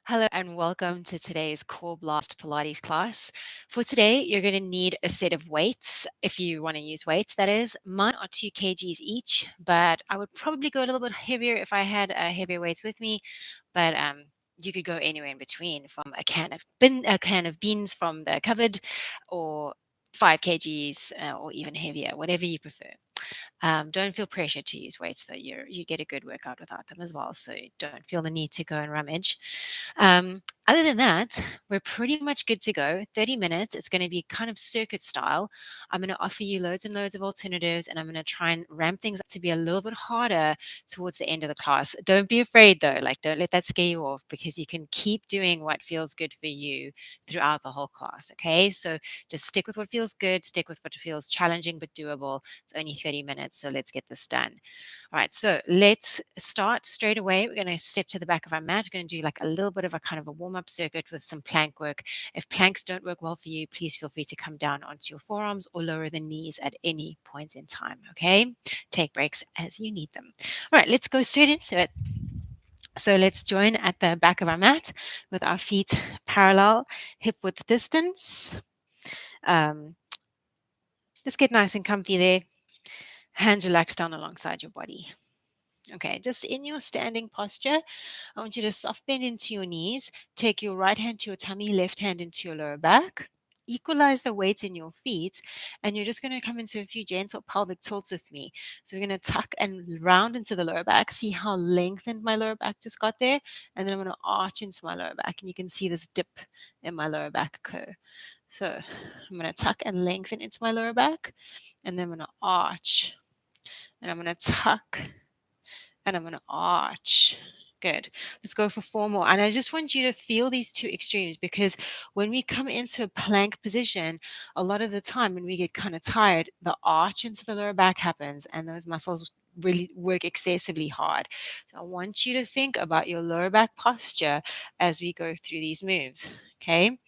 Hello and welcome to today's Core Blast Pilates class. For today, you're going to need a set of weights if you want to use weights, that is. Mine are 2 kgs each, but I would probably go a little bit heavier if I had heavier weights with me. But you could go anywhere in between, from a can of beans from the cupboard, or 5 kgs, or even heavier, whatever you prefer. Don't feel pressure to use weights, though. You get a good workout without them as well, so don't feel the need to go and rummage. Other than that, we're pretty much good to go. 30 minutes. It's going to be kind of circuit style. I'm going to offer you loads and loads of alternatives, and I'm going to try and ramp things up to be a little bit harder towards the end of the class. Don't be afraid, though. Don't let that scare you off, because you can keep doing what feels good for you throughout the whole class. Okay, so just stick with what feels good, stick with what feels challenging but doable. It's only 30 minutes, so let's get this done. All right, so let's start straight away. We're going to step to the back of our mat. We're going to do like a little bit of a kind of a warm-up circuit with some plank work. If planks don't work well for you, please feel free to come down onto your forearms or lower the knees at any point in time, okay? Take breaks as you need them. All right, let's go straight into it. So let's join at the back of our mat with our feet parallel, hip width distance. Just get nice and comfy there. Hands relaxed down alongside your body. Okay, just in your standing posture, I want you to soft bend into your knees. Take your right hand to your tummy, left hand into your lower back. Equalize the weight in your feet, and you're just going to come into a few gentle pelvic tilts with me. So we're going to tuck and round into the lower back. See how lengthened my lower back just got there? And then I'm going to arch into my lower back, and you can see this dip in my lower back curve. So I'm going to tuck and lengthen into my lower back, and then I'm going to arch. And I'm going to tuck and I'm going to arch. Good. Let's go for 4 more. And I just want you to feel these two extremes, because when we come into a plank position, a lot of the time when we get kind of tired, the arch into the lower back happens and those muscles really work excessively hard. So I want you to think about your lower back posture as we go through these moves. Okay.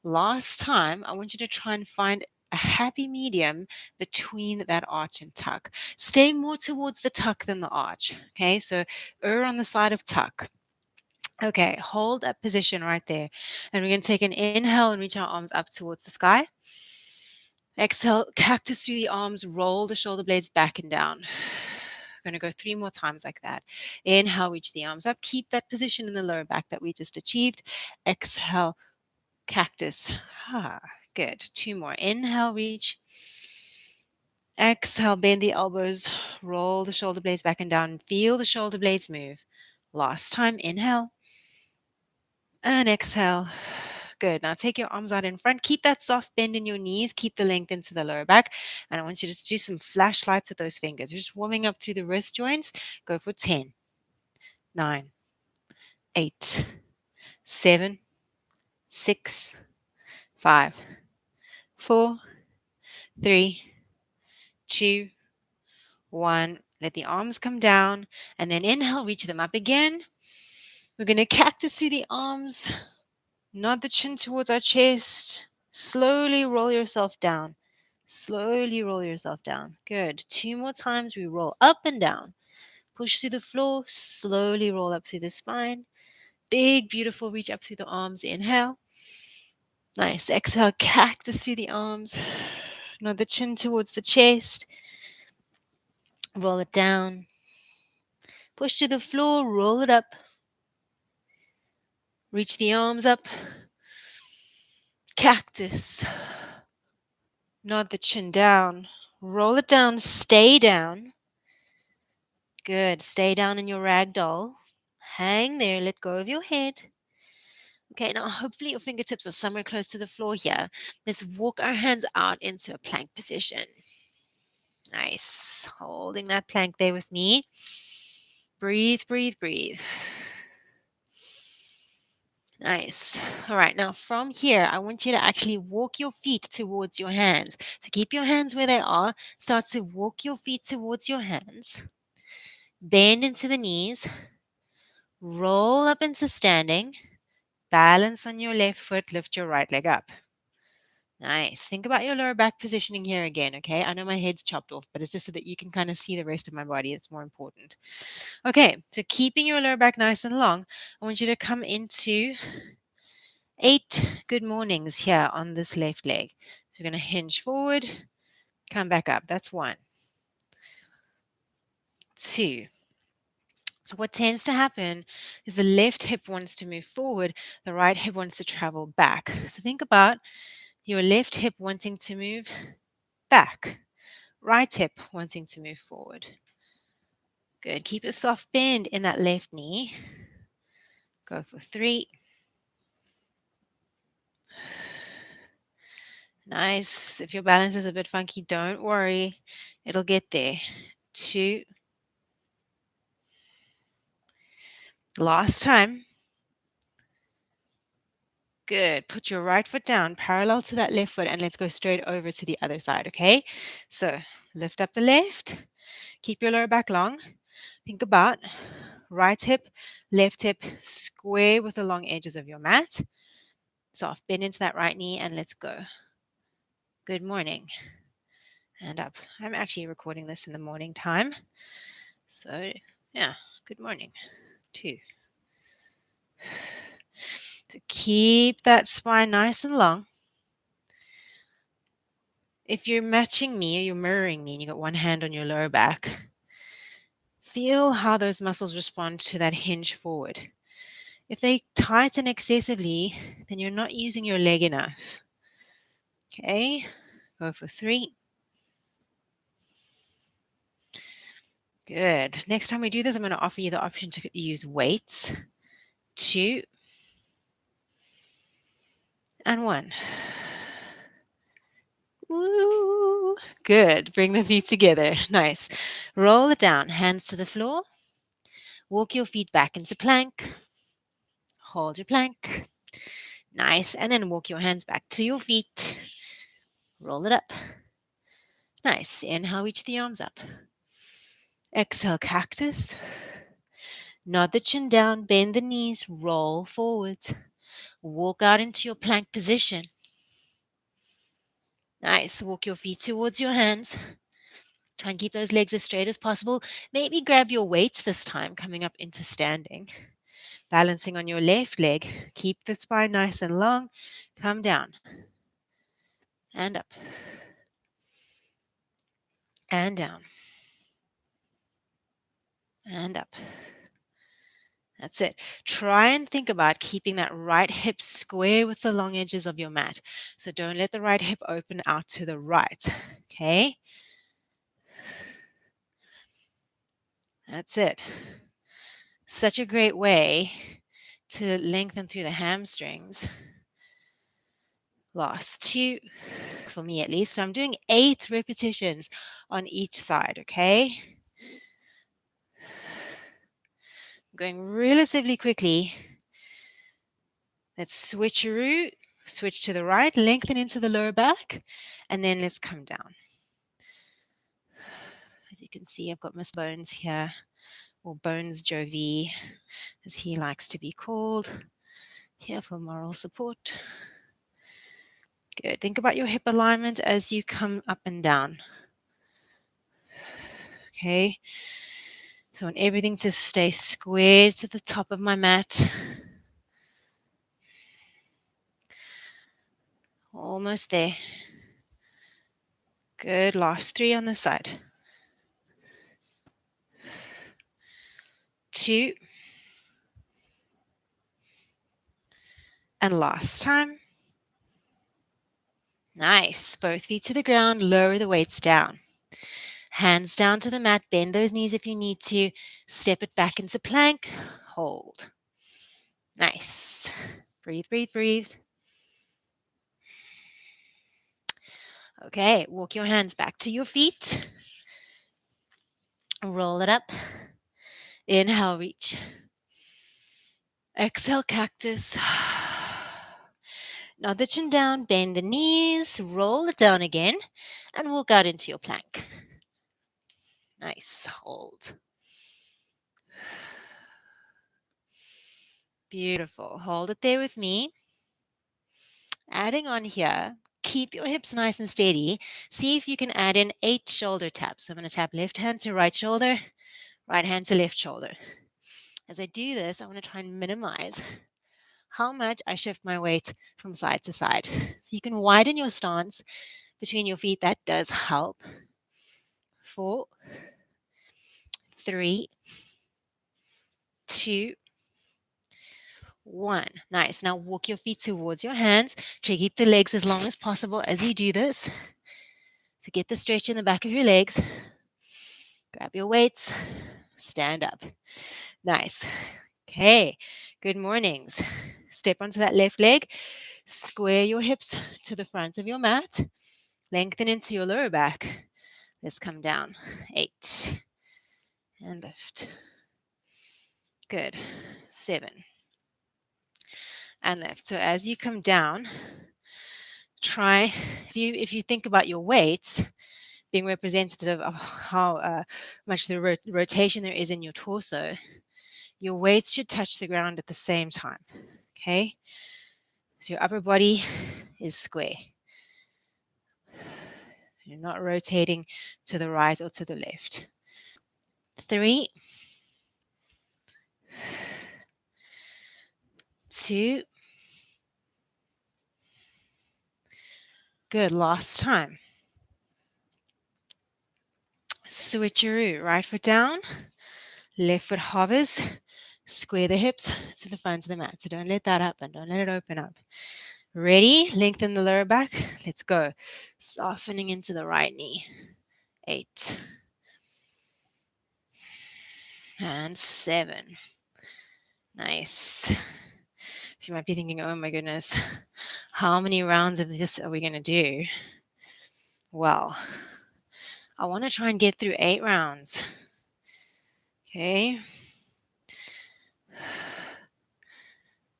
Last time, I want you to try and find a happy medium between that arch and tuck. Stay more towards the tuck than the arch. Okay, so err on the side of tuck. Okay, hold that position right there. And we're going to take an inhale and reach our arms up towards the sky. Exhale, cactus through the arms, roll the shoulder blades back and down. Going to go 3 more times like that. Inhale, reach the arms up. Keep that position in the lower back that we just achieved. Exhale, cactus. Good. 2 more. Inhale, reach. Exhale, bend the elbows, roll the shoulder blades back and down. Feel the shoulder blades move. Last time, inhale and exhale. Good. Now take your arms out in front. Keep that soft bend in your knees. Keep the length into the lower back. And I want you to just do some flashlights with those fingers. You're just warming up through the wrist joints. Go for 10, 9, 8, 7, 6, 5, 4, 3, 2, 1. Let the arms come down, and then inhale, reach them up again. We're going to cactus through the arms, nod the chin towards our chest. Slowly roll yourself down. Slowly roll yourself down. Good. 2 more times. We roll up and down. Push through the floor. Slowly roll up through the spine. Big, beautiful reach up through the arms. Inhale. Nice. Exhale, cactus through the arms. Nod the chin towards the chest. Roll it down. Push to the floor. Roll it up. Reach the arms up. Cactus. Nod the chin down. Roll it down. Stay down. Good. Stay down in your ragdoll. Hang there. Let go of your head. Okay, now hopefully your fingertips are somewhere close to the floor here. Let's walk our hands out into a plank position. Nice. Holding that plank there with me. Breathe, breathe, breathe. Nice. All right. Now from here, I want you to actually walk your feet towards your hands. So keep your hands where they are. Start to walk your feet towards your hands. Bend into the knees. Roll up into standing. Balance on your left foot. Lift your right leg up. Nice. Think about your lower back positioning here again, okay? I know my head's chopped off, but it's just so that you can kind of see the rest of my body. It's more important. Okay, so keeping your lower back nice and long, I want you to come into 8 good mornings here on this left leg. So we're going to hinge forward, come back up. That's 1. 2. So what tends to happen is the left hip wants to move forward, the right hip wants to travel back. So think about your left hip wanting to move back, right hip wanting to move forward. Good. Keep a soft bend in that left knee. Go for 3. Nice. If your balance is a bit funky, don't worry. It'll get there. 2. Last time. Good. Put your right foot down parallel to that left foot and let's go straight over to the other side, okay? So lift up the left. Keep your lower back long. Think about right hip, left hip, square with the long edges of your mat. Soft bend into that right knee and let's go. Good morning. And up. I'm actually recording this in the morning time. So, yeah, good morning. 2. So keep that spine nice and long. If you're matching me or you're mirroring me and you got one hand on your lower back, feel how those muscles respond to that hinge forward. If they tighten excessively, then you're not using your leg enough. Okay, go for 3. Good. Next time we do this, I'm going to offer you the option to use weights. 2 and 1. Woo! Good. Bring the feet together. Nice. Roll it down. Hands to the floor. Walk your feet back into plank. Hold your plank. Nice. And then walk your hands back to your feet. Roll it up. Nice. Inhale, reach the arms up. Exhale, cactus. Nod the chin down, bend the knees, roll forwards. Walk out into your plank position. Nice. Walk your feet towards your hands. Try and keep those legs as straight as possible. Maybe grab your weights this time, coming up into standing. Balancing on your left leg. Keep the spine nice and long. Come down. And up. And down. And up. That's it. Try and think about keeping that right hip square with the long edges of your mat. So don't let the right hip open out to the right. Okay? That's it. Such a great way to lengthen through the hamstrings. Last 2, for me at least. So I'm doing 8 repetitions on each side, okay? Going relatively quickly. Let's switcheroo, switch to the right, lengthen into the lower back, and then let's come down. As you can see, I've got Mr. Bones here, or Bones Jovi, as he likes to be called, here for moral support. Good. Think about your hip alignment as you come up and down. Okay. So I want everything to stay square to the top of my mat. Almost there. Good. Last 3 on this side. 2. And last time. Nice. Both feet to the ground. Lower the weights down. Hands down to the mat. Bend those knees if you need to. Step it back into plank. Hold. Nice. Breathe, breathe, breathe. Okay. Walk your hands back to your feet. Roll it up. Inhale, reach. Exhale, cactus. Nod the chin down, bend the knees, roll it down again, and walk out into your plank. Nice. Hold. Beautiful. Hold it there with me. Adding on here, keep your hips nice and steady. See if you can add in 8 shoulder taps. So I'm going to tap left hand to right shoulder, right hand to left shoulder. As I do this, I want to try and minimize how much I shift my weight from side to side. So you can widen your stance between your feet. That does help. 4, 3, 2, 1. Nice. Now walk your feet towards your hands. Try to keep the legs as long as possible as you do this. So get the stretch in the back of your legs. Grab your weights. Stand up. Nice. Okay. Good mornings. Step onto that left leg. Square your hips to the front of your mat. Lengthen into your lower back. Let's come down. 8. And lift. Good. 7. And lift. So as you come down, try, if you think about your weights being representative of how much the rotation there is in your torso, your weights should touch the ground at the same time. Okay? So your upper body is square. You're not rotating to the right or to the left. 3, 2. Good. Last time. Switcheroo. Right foot down. Left foot hovers. Square the hips to the front of the mat. So don't let that happen. Don't let it open up. Ready? Lengthen the lower back. Let's go. Softening into the right knee. 8. And 7. Nice. So you might be thinking, oh my goodness, how many rounds of this are we going to do? Well, I want to try and get through 8 rounds. Okay.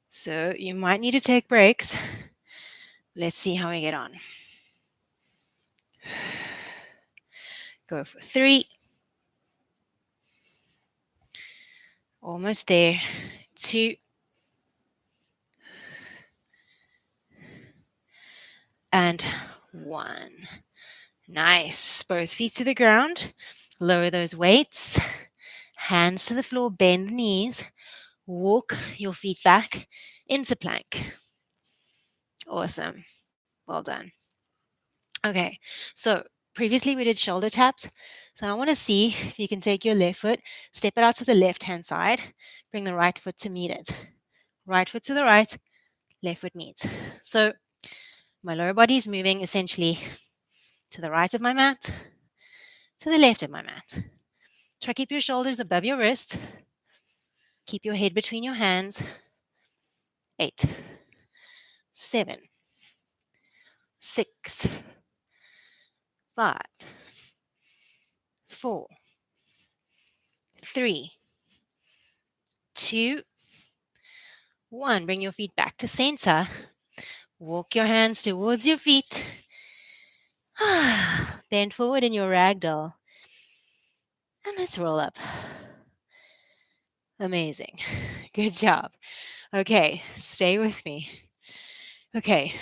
So you might need to take breaks. Let's see how we get on. Go for 3. Almost there. 2. And 1. Nice. Both feet to the ground. Lower those weights. Hands to the floor. Bend the knees. Walk your feet back into plank. Awesome. Well done. Okay. So previously we did shoulder taps. So I want to see if you can take your left foot, step it out to the left-hand side, bring the right foot to meet it. Right foot to the right, left foot meets. So my lower body is moving essentially to the right of my mat, to the left of my mat. Try to keep your shoulders above your wrists. Keep your head between your hands. 8, 7, 6, 5, 4, 3, 2, 1. Bring your feet back to center. Walk your hands towards your feet. Bend forward in your ragdoll. And let's roll up. Amazing. Good job. Okay, stay with me. Okay,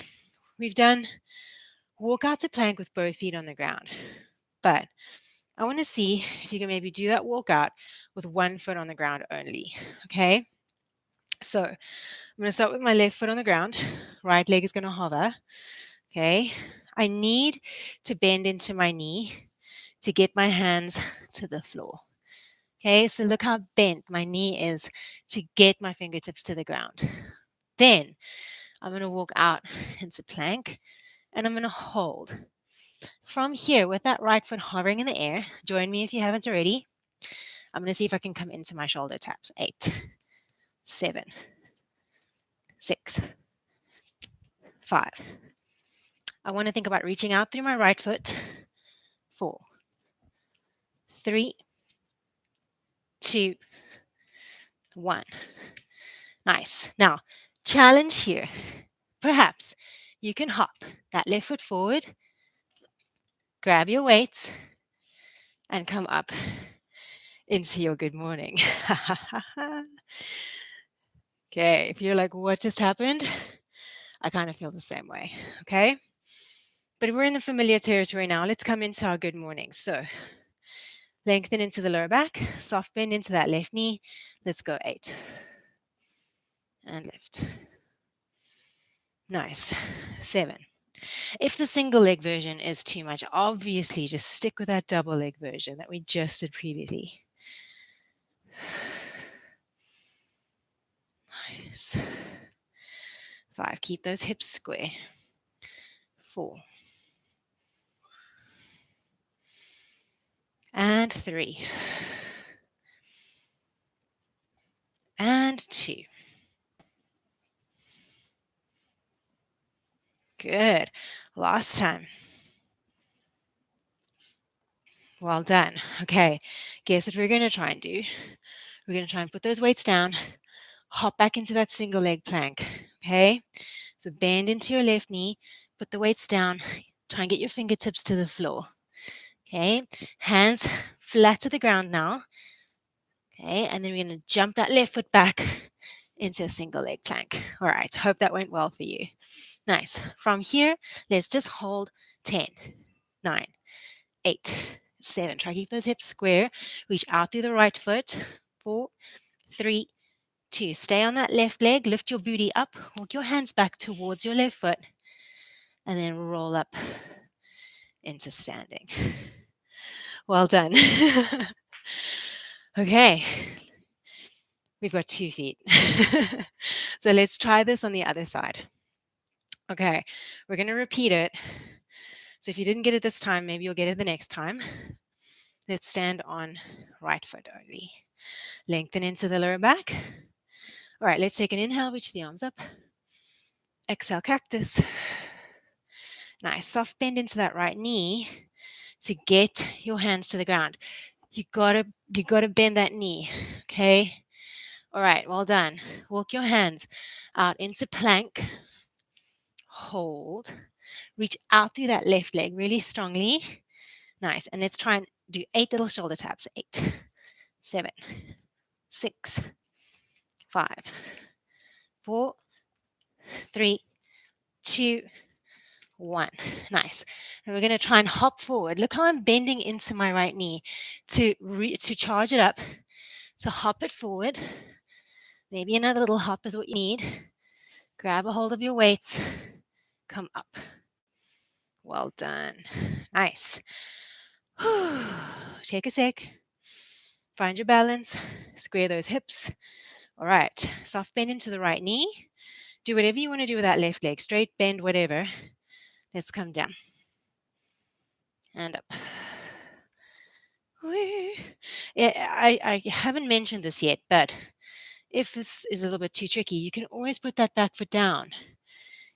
we've done walk out to plank with both feet on the ground. But I want to see if you can maybe do that walk out with one foot on the ground only. Okay? So I'm going to start with my left foot on the ground. Right leg is going to hover. Okay? I need to bend into my knee to get my hands to the floor. Okay, so look how bent my knee is to get my fingertips to the ground. Then I'm going to walk out into plank and I'm going to hold. From here, with that right foot hovering in the air, join me if you haven't already. I'm going to see if I can come into my shoulder taps. 8, 7, 6, 5. I want to think about reaching out through my right foot. 4, 3, 2, 1. Nice. Now, challenge here. Perhaps you can hop that left foot forward, grab your weights, and come up into your good morning. Okay, if you're like, what just happened? I kind of feel the same way, okay? But we're in the familiar territory now. Let's come into our good morning. So lengthen into the lower back, soft bend into that left knee. Let's go 8. And lift. Nice. 7. If the single leg version is too much, obviously just stick with that double leg version that we just did previously. Nice. 5. Keep those hips square. 4. And 3. And 2. Good. Last time. Well done. Okay. Guess what we're going to try and do? We're going to try and put those weights down. Hop back into that single leg plank. Okay. So bend into your left knee. Put the weights down. Try and get your fingertips to the floor. Okay. Hands flat to the ground now. Okay. And then we're going to jump that left foot back into a single leg plank. All right. Hope that went well for you. Nice. From here, let's just hold 10, 9, 8, 7. Try to keep those hips square. Reach out through the right foot. 4, 3, 2. Stay on that left leg. Lift your booty up. Walk your hands back towards your left foot. And then roll up into standing. Well done. Okay. We've got 2 feet. So let's try this on the other side. Okay. We're going to repeat it. So if you didn't get it this time, maybe you'll get it the next time. Let's stand on right foot only. Lengthen into the lower back. All right, let's take an inhale, reach the arms up. Exhale, cactus. Nice, soft bend into that right knee to get your hands to the ground. You gotta bend that knee, okay? All right, well done. Walk your hands out into plank. Hold. Reach out through that left leg really strongly. Nice, and let's try and do 8 little shoulder taps. 8, 7, 6, 5, 4, 3, 2, 1. Nice. And we're going to try and hop forward. Look how I'm bending into my right knee to charge it up. So hop it forward. Maybe another little hop is what you need. Grab a hold of your weights. Come up. Well done. Nice. Take a sec. Find your balance. Square those hips. All right. Soft bend into the right knee. Do whatever you want to do with that left leg. Straight bend, whatever. Let's come down. And up. I haven't mentioned this yet, but if this is a little bit too tricky, you can always put that back foot down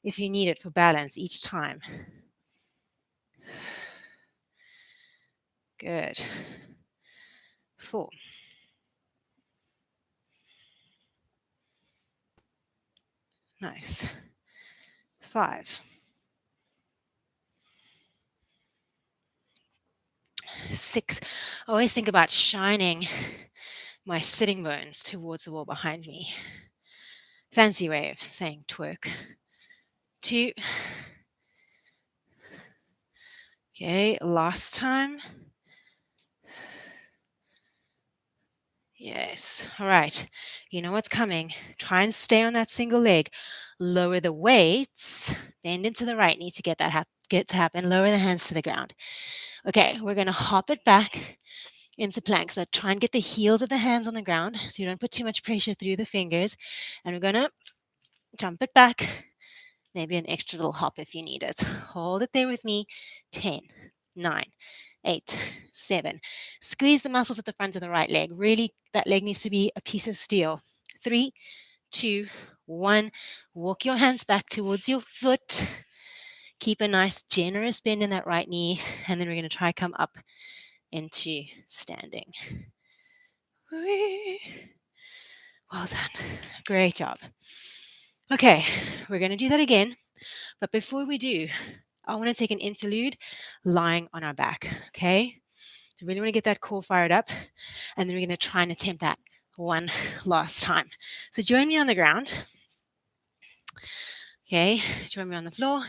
if you need it for balance each time. Good. 4. Nice. 5. 6. I always think about shining my sitting bones towards the wall behind me. Fancy way of saying twerk. 2. Okay, last time. Yes. All right. You know what's coming. Try and stay on that single leg. Lower the weights. Bend into the right knee to get that to happen. Lower the hands to the ground. Okay, we're going to hop it back into plank. So try and get the heels of the hands on the ground so you don't put too much pressure through the fingers. And we're going to jump it back. Maybe an extra little hop if you need it. Hold it there with me. 10, 9, 8, 7. Squeeze the muscles at the front of the right leg. Really, that leg needs to be a piece of steel. 3, 2, 1. Walk your hands back towards your foot. Keep a nice generous bend in that right knee. And then we're going to try come up into standing. Well done. Great job. Okay, we're going to do that again. But before we do, I want to take an interlude lying on our back, okay? So really want to get that core fired up. And then we're going to try and attempt that one last time. So join me on the ground. Okay, join me on the floor.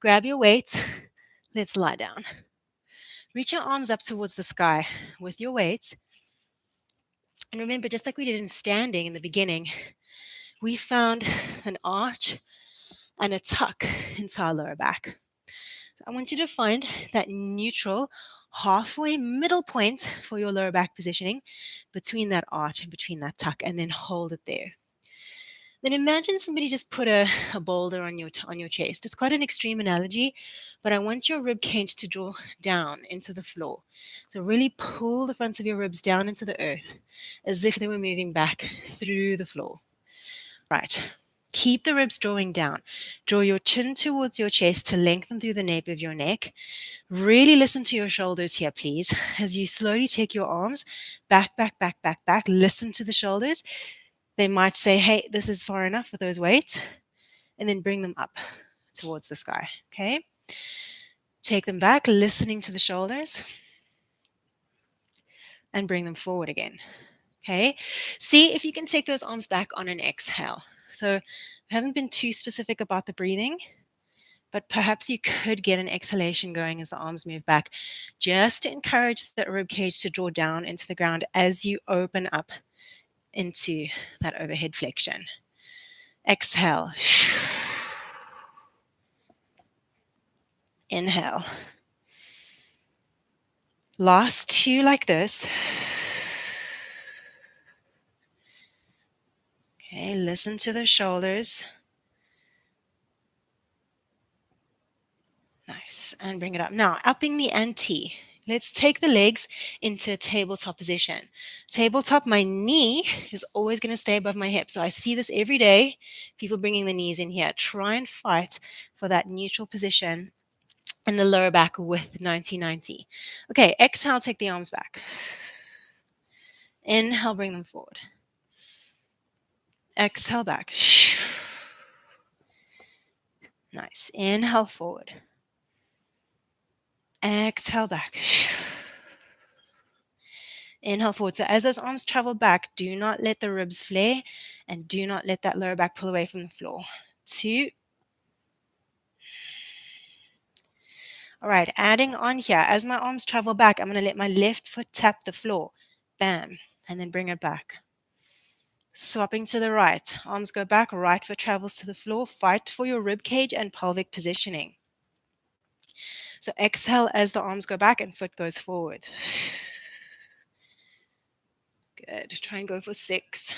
Grab your weights. Let's lie down. Reach your arms up towards the sky with your weight. And remember, just like we did in standing in the beginning, we found an arch and a tuck into our lower back. I want you to find that neutral, halfway middle point for your lower back positioning between that arch and between that tuck, and then hold it there. Then imagine somebody just put a boulder on your chest. It's quite an extreme analogy, but I want your rib cage to draw down into the floor. So really pull the fronts of your ribs down into the earth as if they were moving back through the floor. Right. Keep the ribs drawing down. Draw your chin towards your chest to lengthen through the nape of your neck. Really listen to your shoulders here, please. As you slowly take your arms back, back, back, back, back. Listen to the shoulders. They might say, hey, this is far enough with those weights. And then bring them up towards the sky. Okay? Take them back, listening to the shoulders. And bring them forward again. Okay? See if you can take those arms back on an exhale. So I haven't been too specific about the breathing, but perhaps you could get an exhalation going as the arms move back, just to encourage that rib cage to draw down into the ground as you open up into that overhead flexion. Exhale. Inhale. Last two like this. Okay, listen to the shoulders. Nice. And bring it up. Now, upping the ante. Let's take the legs into a tabletop position. Tabletop, my knee is always going to stay above my hip. So I see this every day. People bringing the knees in here. Try and fight for that neutral position and the lower back with 90-90. Okay, exhale, take the arms back. Inhale, bring them forward. Exhale back. Nice. Inhale forward. Exhale back. Inhale forward. So as those arms travel back, do not let the ribs flare and do not let that lower back pull away from the floor. 2. All right, adding on here, as my arms travel back, I'm going to let my left foot tap the floor. Bam. And then bring it back. Swapping to the right. Arms go back, right foot travels to the floor. Fight for your rib cage and pelvic positioning. So exhale as the arms go back and foot goes forward. Good. Try and go for 6.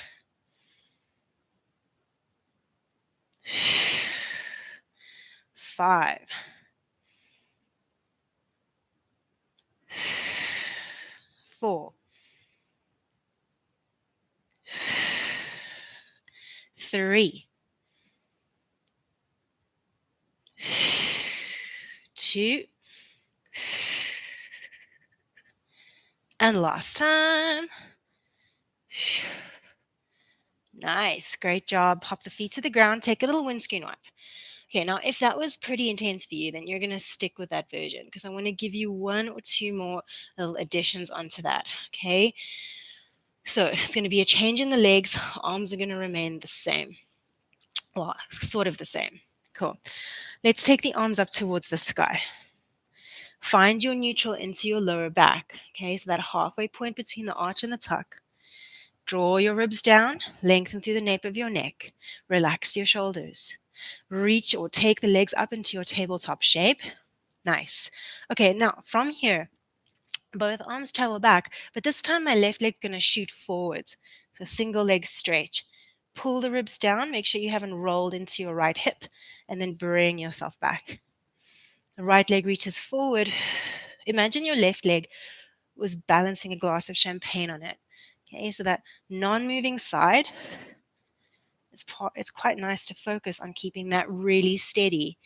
5. 4. 3. 2. And last time. Nice. Great job. Pop the feet to the ground. Take a little windscreen wipe. Okay, now if that was pretty intense for you, then you're going to stick with that version because I want to give you 1 or 2 more little additions onto that. Okay. So it's going to be a change in the legs. Arms are going to remain the same. Well, sort of the same. Cool. Let's take the arms up towards the sky. Find your neutral into your lower back. Okay, so that halfway point between the arch and the tuck. Draw your ribs down, lengthen through the nape of your neck. Relax your shoulders. Reach or take the legs up into your tabletop shape. Nice. Okay, now from here, both arms travel back, but this time my left leg is going to shoot forwards. So single leg stretch. Pull the ribs down, make sure you haven't rolled into your right hip, and then bring yourself back. The right leg reaches forward. Imagine your left leg was balancing a glass of champagne on it. Okay, so that non-moving side, it's quite nice to focus on keeping that really steady.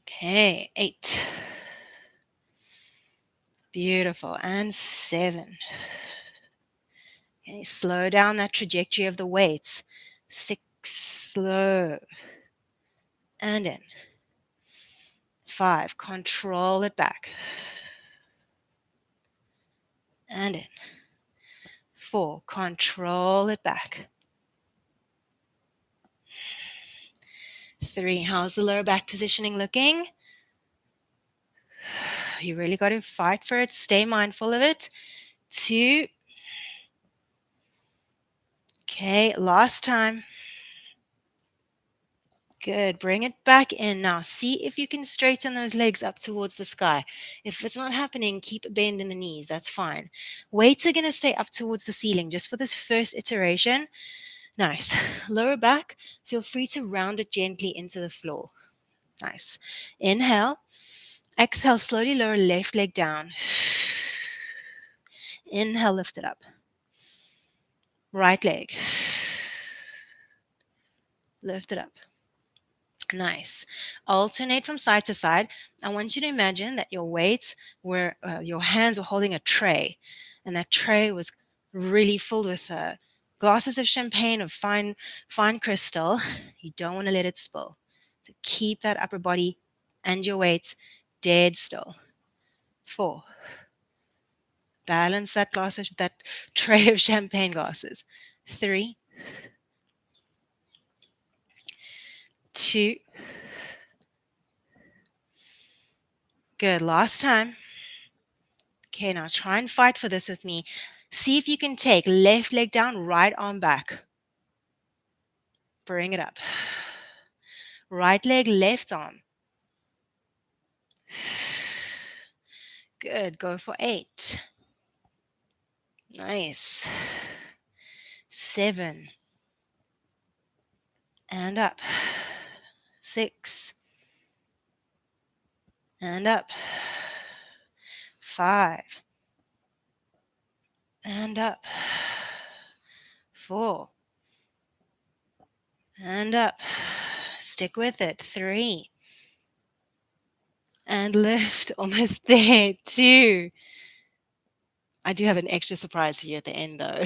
Okay, 8. Beautiful. And 7. Okay, slow down that trajectory of the weights. 6, slow. And in. 5, control it back. And in. 4, control it back. 3. How's the lower back positioning looking? You really got to fight for it. Stay mindful of it. 2. Okay, last time. Good. Bring it back in. Now, see if you can straighten those legs up towards the sky. If it's not happening, keep a bend in the knees. That's fine. Weights are going to stay up towards the ceiling just for this first iteration. Nice. Lower back, feel free to round it gently into the floor. Nice. Inhale. Exhale, slowly lower left leg down. Inhale, lift it up. Right leg. Lift it up. Nice. Alternate from side to side. I want you to imagine that your weights were, your hands were holding a tray, and that tray was really filled with glasses of champagne of fine crystal. You don't want to let it spill. So keep that upper body and your weights dead still. 4. Balance that tray of champagne glasses. 3, 2. Good. Last time. Okay, now try and fight for this with me. See if you can take left leg down, right arm back. Bring it up. Right leg, left arm. Good. Go for 8. Nice. 7. And up. 6. And up. 5. And up. 4. And up. Stick with it. 3. And lift. Almost there. 2. I do have an extra surprise for you at the end, though.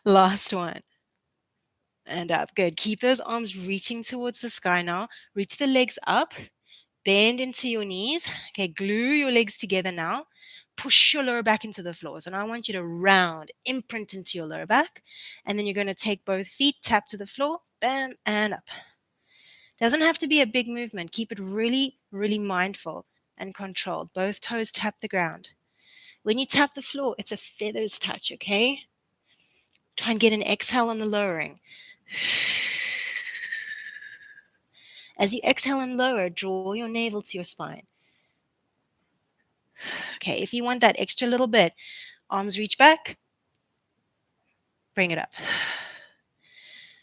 Last one. And up. Good. Keep those arms reaching towards the sky now. Reach the legs up. Bend into your knees. Okay, glue your legs together now. Push your lower back into the floor. So now I want you to round, imprint into your lower back. And then you're going to take both feet, tap to the floor, bam, and up. Doesn't have to be a big movement. Keep it really, really mindful and controlled. Both toes tap the ground. When you tap the floor, it's a feathers touch, okay? Try and get an exhale on the lowering. As you exhale and lower, draw your navel to your spine. Okay, if you want that extra little bit, arms reach back, bring it up.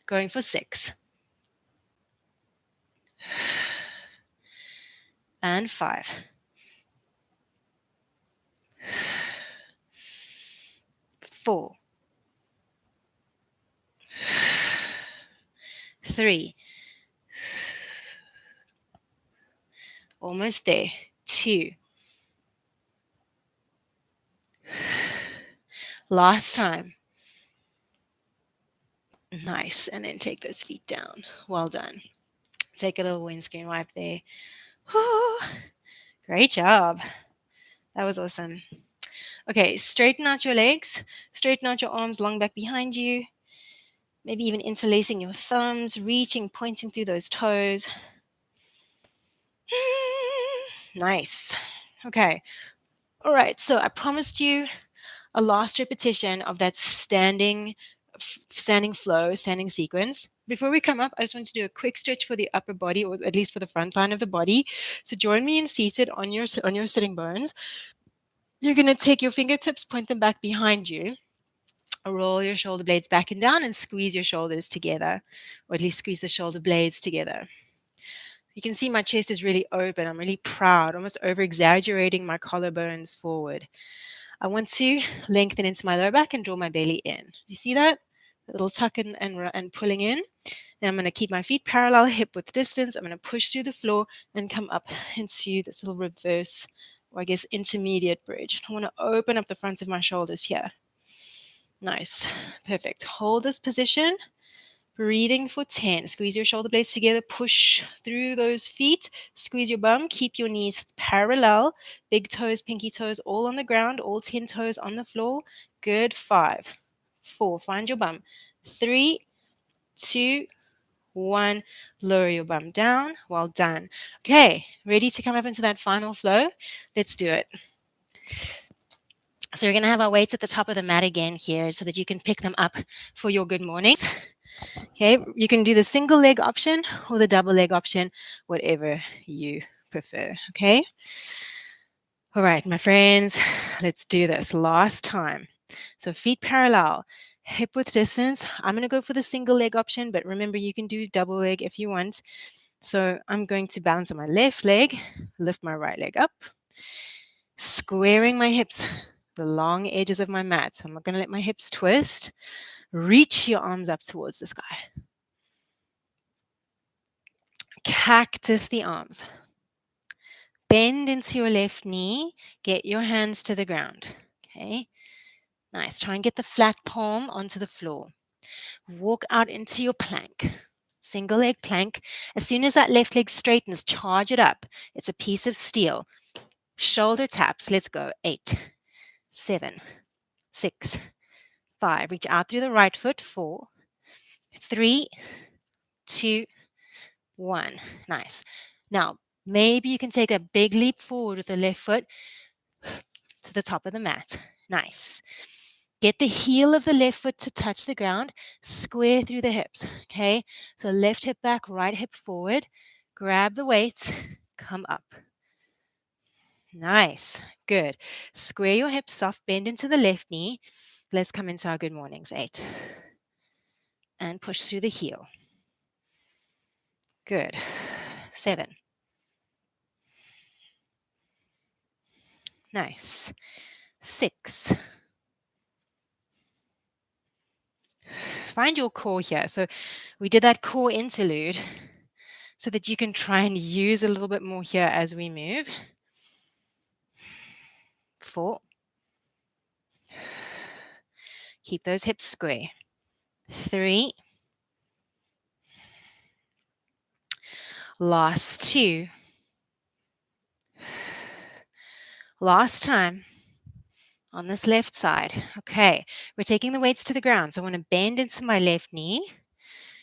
Going for 6. And 5. 4. 3. Almost there. 2. Last time. Nice. And then take those feet down. Well done. Take a little windscreen wipe there. Whew. Great job. That was awesome. Okay, straighten out your legs. Straighten out your arms long back behind you. Maybe even interlacing your thumbs, reaching, pointing through those toes. Nice. Okay. All right. So I promised you a last repetition of that standing flow, standing sequence. Before we come up, I just want to do a quick stretch for the upper body, or at least for the front line of the body. So join me in seated on your sitting bones. You're going to take your fingertips, point them back behind you. Roll your shoulder blades back and down and squeeze your shoulders together, or at least squeeze the shoulder blades together. You can see my chest is really open. I'm really proud, almost over-exaggerating my collarbones forward. I want to lengthen into my lower back and draw my belly in. Do you see that? A little tuck in and pulling in. Then I'm going to keep my feet parallel, hip width distance. I'm going to push through the floor and come up into this little reverse, or I guess intermediate bridge. I want to open up the fronts of my shoulders here. Nice. Perfect. Hold this position. Breathing for 10. Squeeze your shoulder blades together. Push through those feet. Squeeze your bum. Keep your knees parallel. Big toes, pinky toes, all on the ground. All 10 toes on the floor. Good. 5, 4. Find your bum. 3, 2, 1. Lower your bum down. Well done. Okay, ready to come up into that final flow? Let's do it. So we're going to have our weights at the top of the mat again here so that you can pick them up for your good mornings. Okay, you can do the single leg option or the double leg option, whatever you prefer. Okay. All right, my friends, let's do this last time. So feet parallel, hip width distance. I'm going to go for the single leg option, but remember you can do double leg if you want. So I'm going to balance on my left leg, lift my right leg up, squaring my hips, the long edges of my mat. So I'm not going to let my hips twist. Reach your arms up towards the sky. Cactus the arms. Bend into your left knee. Get your hands to the ground. Okay. Nice. Try and get the flat palm onto the floor. Walk out into your plank. Single leg plank. As soon as that left leg straightens, charge it up. It's a piece of steel. Shoulder taps. Let's go. 8, 7, 6, 5. Reach out through the right foot. 4, 3, 2, 1. Nice. Now, maybe you can take a big leap forward with the left foot to the top of the mat. Nice. Get the heel of the left foot to touch the ground. Square through the hips. Okay. So left hip back, right hip forward. Grab the weights. Come up. Nice. Good. Square your hips, soft bend into the left knee. Let's come into our good mornings. 8. And push through the heel. Good. 7. Nice. 6. Find your core here. So we did that core interlude so that you can try and use a little bit more here as we move. 4. Keep those hips square. 3. Last 2. Last time on this left side. Okay, we're taking the weights to the ground. So I want to bend into my left knee.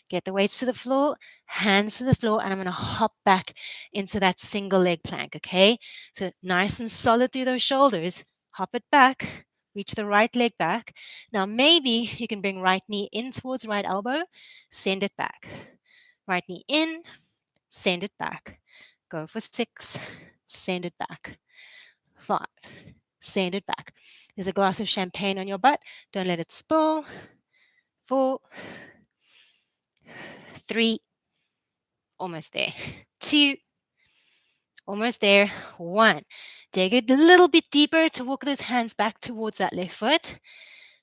Get the weights to the floor, hands to the floor, and I'm going to hop back into that single leg plank, okay? So nice and solid through those shoulders. Hop it back, reach the right leg back. Now maybe you can bring right knee in towards right elbow, send it back. Right knee in, send it back. Go for 6, send it back. 5, send it back. There's a glass of champagne on your butt. Don't let it spill. 4, 3, almost there. 2, almost there. 1. Dig it a little bit deeper to walk those hands back towards that left foot.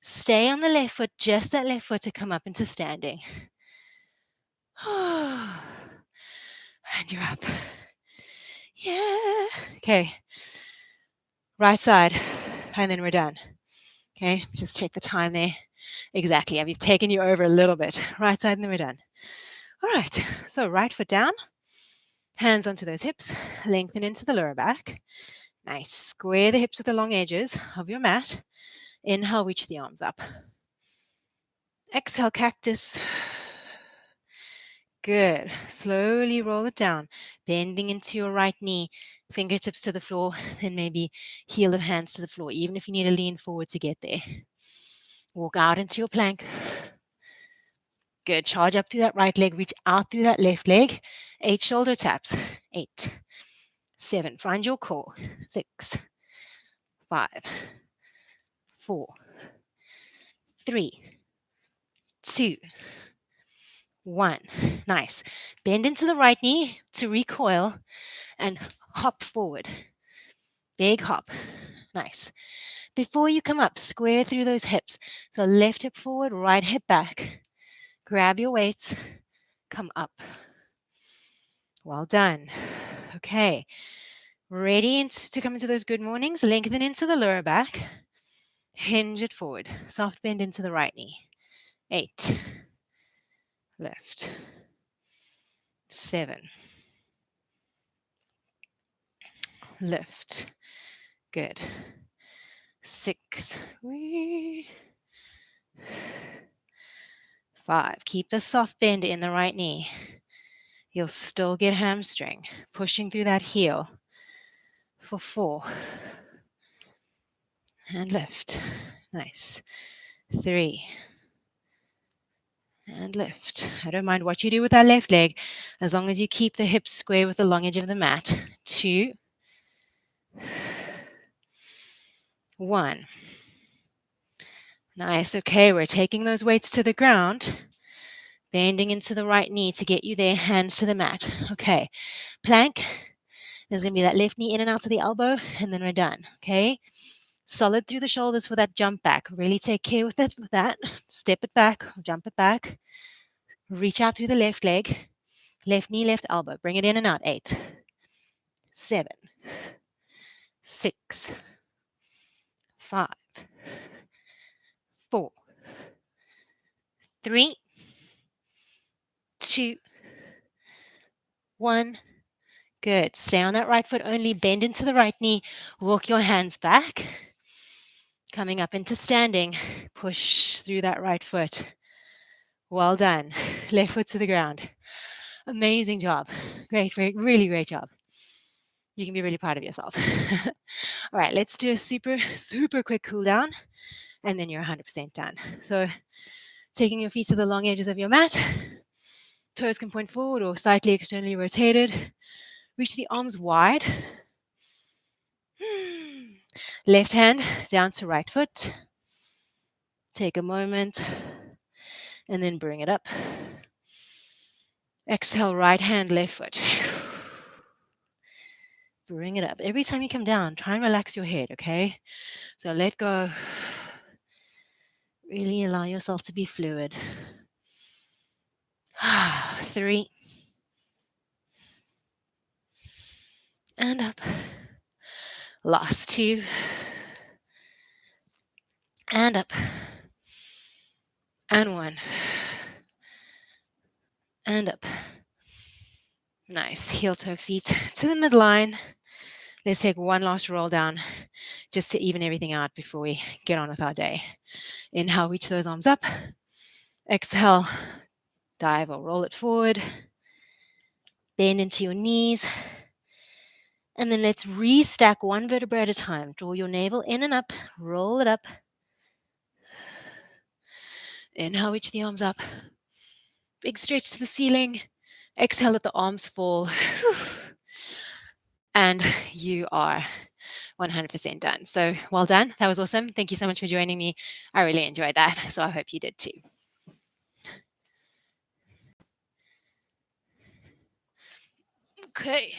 Stay on the left foot, just that left foot to come up into standing. And you're up. Yeah. Okay. Right side. And then we're done. Okay. Just check the time there. Exactly. I've taken you over a little bit. Right side and then we're done. All right. So right foot down. Hands onto those hips. Lengthen into the lower back. Nice. Square the hips with the long edges of your mat. Inhale, reach the arms up. Exhale, cactus. Good. Slowly roll it down, bending into your right knee, fingertips to the floor, then maybe heel of hands to the floor, even if you need to lean forward to get there. Walk out into your plank. Good. Charge up through that right leg, reach out through that left leg. 8 shoulder taps. 8, 7. Find your core. 6, 5, 4, 3, 2, 1. Nice. Bend into the right knee to recoil and hop forward. Big hop. Nice. Before you come up, square through those hips. So left hip forward, right hip back. Grab your weights. Come up. Well done. Okay. Ready to come into those good mornings. Lengthen into the lower back. Hinge it forward. Soft bend into the right knee. 8. Left. 7. Lift. Good. 6. 5. Keep the soft bend in the right knee. You'll still get hamstring. Pushing through that heel. For 4. And lift. Nice. 3. And lift. I don't mind what you do with that left leg, as long as you keep the hips square with the long edge of the mat. 2. 1. Nice. Okay, we're taking those weights to the ground. Bending into the right knee to get you there, hands to the mat. Okay, plank. There's going to be that left knee in and out to the elbow, and then we're done. Okay, solid through the shoulders for that jump back. Really take care with it. With that, step it back, jump it back. Reach out through the left leg, left knee, left elbow. Bring it in and out. 8, 7, 6, 5, 4, 3, 2, 1. Good. Stay on that right foot only. Bend into the right knee. Walk your hands back. Coming up into standing. Push through that right foot. Well done. Left foot to the ground. Amazing job. Great, really great job. You can be really proud of yourself. All right, let's do a super quick cool down, and then you're 100% done. So taking your feet to the long edges of your mat. Toes can point forward or slightly externally rotated. Reach the arms wide. Left hand down to right foot. Take a moment and then bring it up. Exhale, right hand, left foot. Bring it up. Every time you come down, try and relax your head, okay? So let go. Really allow yourself to be fluid. 3. And up. Last 2. And up. And 1. And up. Nice. Heel toe feet to the midline. Let's take one last roll down just to even everything out before we get on with our day. Inhale, reach those arms up. Exhale, dive or roll it forward. Bend into your knees. And then let's restack one vertebra at a time. Draw your navel in and up. Roll it up. Inhale, reach the arms up. Big stretch to the ceiling. Exhale, let the arms fall. And you are 100% done. So well done. That was awesome. Thank you so much for joining me. I really enjoyed that. So I hope you did too. Okay.